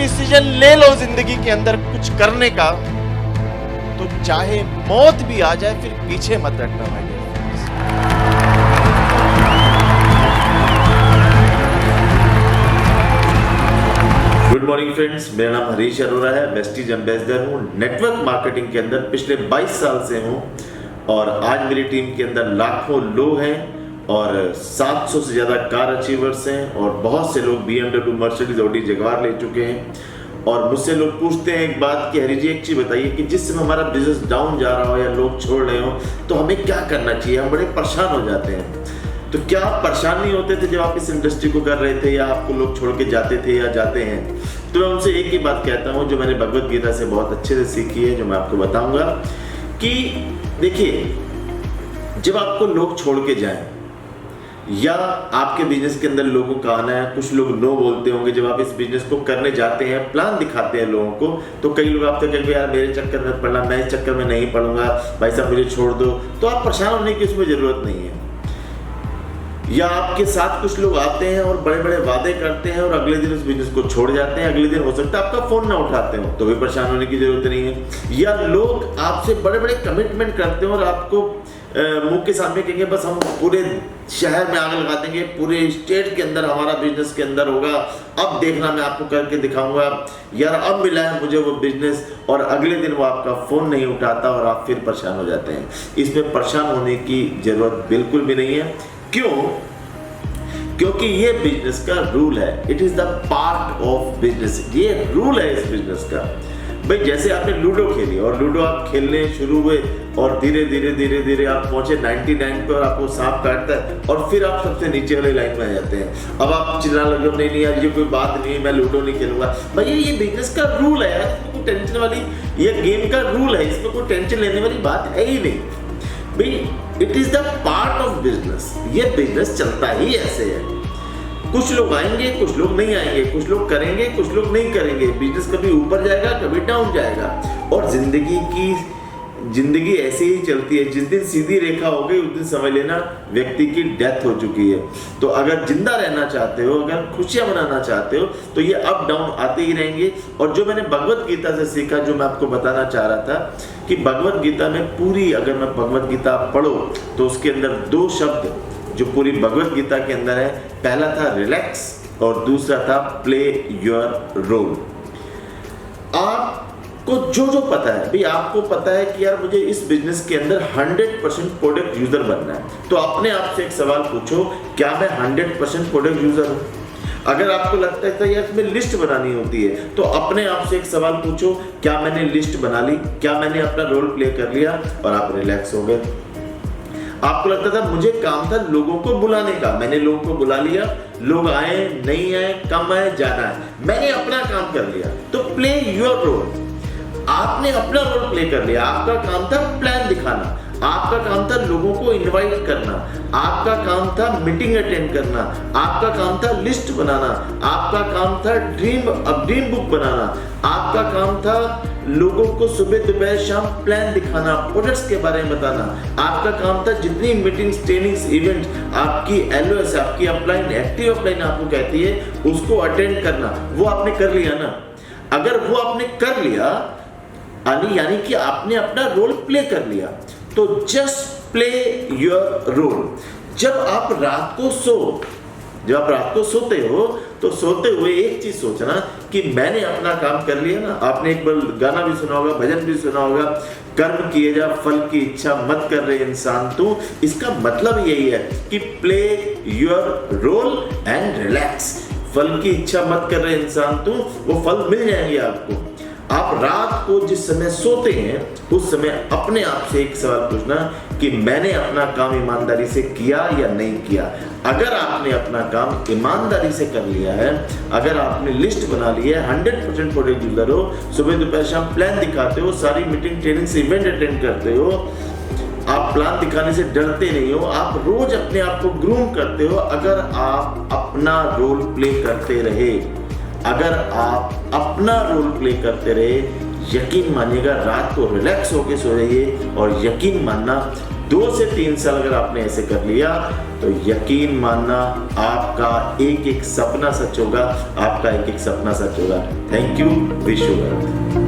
Decision ले लो जिंदगी के अंदर कुछ करने का, तो चाहे मौत भी आ जाए फिर पीछे मत हटना भाई। गुड मॉर्निंग फ्रेंड्स, मेरा नाम हरीश अरोरा है, वेस्टीज एम्बेसडर हूँ। नेटवर्क मार्केटिंग के अंदर पिछले 22 साल से हूँ और आज मेरी टीम के अंदर लाखों लोग हैं और 700 से ज़्यादा कार अचीवर्स हैं और बहुत से लोग BMW, मर्सिडीज, ऑडी, जगुआर ले चुके हैं। और मुझसे लोग पूछते हैं एक बात कि हरी जी एक चीज़ बताइए कि जिस समय हमारा बिजनेस डाउन जा रहा हो या लोग छोड़ रहे हो तो हमें क्या करना चाहिए, हम बड़े परेशान हो जाते हैं। तो क्या आप परेशान नहीं होते थे जब आप इस इंडस्ट्री को कर रहे थे या आपको लोग छोड़ के जाते थे या जाते हैं? तो मैं उनसे एक ही बात कहता हूँ जो मैंने भगवत गीता से बहुत अच्छे से सीखी है, जो मैं आपको बताऊंगा कि देखिए, जब आपको लोग छोड़ के जाएं या आपके बिजनेस के अंदर लोगों का आना है, कुछ लोग नो बोलते होंगे जब आप इस बिजनेस को करने जाते हैं, प्लान दिखाते हैं लोगों को, तो कई लोग आपसे कहेंगे यार मेरे चक्कर में पड़ना, मैं इस चक्कर में नहीं पड़ूंगा, भाई साहब मुझे छोड़ दो। तो आप परेशान होने की उसमें जरूरत नहीं है। या आपके साथ कुछ लोग आते हैं और बड़े बड़े वादे करते हैं और अगले दिन उस बिजनेस को छोड़ जाते हैं, अगले दिन हो सकता है आपका फोन ना उठाते हो, तो भी परेशान होने की जरूरत नहीं है। या लोग आपसे बड़े बड़े कमिटमेंट करते हैं और आपको मुंह के सामने कहेंगे बस हम पूरे शहर में आग लगा देंगे, पूरे स्टेट के अंदर हमारा बिजनेस के अंदर होगा, अब देखना मैं आपको करके दिखाऊंगा, यार अब मिला है मुझे वो बिजनेस, और अगले दिन वो आपका फोन नहीं उठाता और आप फिर परेशान हो जाते हैं। इसमें परेशान होने की जरूरत बिल्कुल भी नहीं है। क्यों? क्योंकि ये बिजनेस का रूल है, it is the part of business, ये रूल है इस बिजनेस का। भाई जैसे आपने लूडो खेली और लूडो आप खेलने शुरू हुए और धीरे धीरे धीरे धीरे आप पहुंचे 99 पे और आपको सांप काटता है और फिर आप सबसे नीचे वाली लाइन में आ जाते हैं। अब आप चिल्लाने लगे नहीं नहीं यार ये कोई बात नहीं है, मैं लूडो नहीं खेलूंगा। भाई ये बिजनेस का रूल है यार, इसमें कोई टेंशन वाली, ये गेम का रूल है, इसमें कोई टेंशन लेने वाली बात है ही नहीं। भाई it is the part of business, ये बिजनेस चलता ही ऐसे है। कुछ लोग आएंगे, कुछ लोग नहीं आएंगे, कुछ लोग करेंगे, कुछ लोग नहीं करेंगे। बिजनेस कभी ऊपर जाएगा, कभी डाउन जाएगा और जिंदगी ऐसे ही चलती है। जिस दिन सीधी रेखा हो गई उस दिन समझ लेना व्यक्ति की डेथ हो चुकी है। तो अगर जिंदा रहना चाहते हो, अगर खुशियां मनाना चाहते हो तो ये अप डाउन आते ही रहेंगे। और जो मैंने भगवत गीता से सीखा, जो मैं आपको बताना चाह रहा था कि भगवत गीता में पूरी, अगर मैं भगवत गीता पढ़ो तो उसके अंदर 2 शब्द जो पूरी भगवत गीता के अंदर है, पहला था रिलैक्स और दूसरा था प्ले योर रोल। आपको जो पता है, भाई आपको पता है कि यार मुझे इस बिजनेस के अंदर 100% प्रोडक्ट यूजर बनना है, तो अपने आप से एक सवाल पूछो, क्या मैं 100% प्रोडक्ट यूजर हूँ? अगर आपको लगता है यार इसमें लिस्ट बनानी होती है, तो अपने आप से एक सवाल पूछो, क्या मैंने लिस्ट बना ली, क्या मैंने अपना रोल प्ले कर लिया? और आप रिलैक्स हो गए। आपको लगता था मुझे काम था लोगों को बुलाने का, मैंने लोगों को बुला लिया, लोग आए नहीं आए, कम आए ज्यादा आए, मैंने अपना काम कर लिया। तो प्ले योर रोल, आपने अपना रोल प्ले कर लिया। आपका काम था प्लान दिखाना, आपका काम था लोगों को इनवाइट करना, आपका काम था मीटिंग अटेंड करना, आपका काम था लिस्ट बनाना, आपका काम था ड्रीम बुक बनाना, आपका काम था लोगों को सुबह दोपहर शाम प्लान दिखाना, प्रोडक्ट्स के बारे में बताना, आपका काम था जितनी मीटिंग्स, ट्रेनिंग्स, इवेंट आपकी LOS, आपकी अपलाइन, एक्टिव अपलाइन आपको कहती है, उसको अटेंड करना, वो आपने कर लिया ना। अगर वो आपने कर लिया यानी कि आपने अपना रोल प्ले कर लिया, तो जस्ट प्ले योर रोल। जब आप रात को सोते हो तो सोते हुए एक चीज सोचना कि मैंने अपना काम कर लिया ना। आपने एक बार गाना भी सुना होगा, भजन भी सुना होगा, कर्म किए जा फल की इच्छा मत कर रहे इंसान तू। इसका मतलब यही है कि play your role and relax. फल की इच्छा मत कर रहे इंसान तू, वो फल मिल जाएंगे आपको। आप रात को जिस समय सोते हैं उस समय अपने आप से एक सवाल पूछना कि मैंने अपना काम ईमानदारी से किया या नहीं किया। अगर आपने अपना काम ईमानदारी से कर लिया है, अगर आपने लिस्ट बना ली है, 100% प्रोडक्ट यूजर हो, सुबह दोपहर शाम प्लान दिखाते हो, सारी मीटिंग, ट्रेनिंग, इवेंट अटेंड करते हो, आप प्लान दिखाने से डरते नहीं हो, आप रोज अपने आप को ग्रूम करते हो। अगर आप अपना रोल प्ले करते रहे, अगर आप अपना रोल प्ले करते रहे, यकीन मानिएगा रात को रिलैक्स होके सो जाइए और यकीन मानना 2 से 3 साल अगर आपने ऐसे कर लिया तो यकीन मानना आपका एक एक सपना सच होगा, आपका एक एक सपना सच होगा। Thank you, wish you well.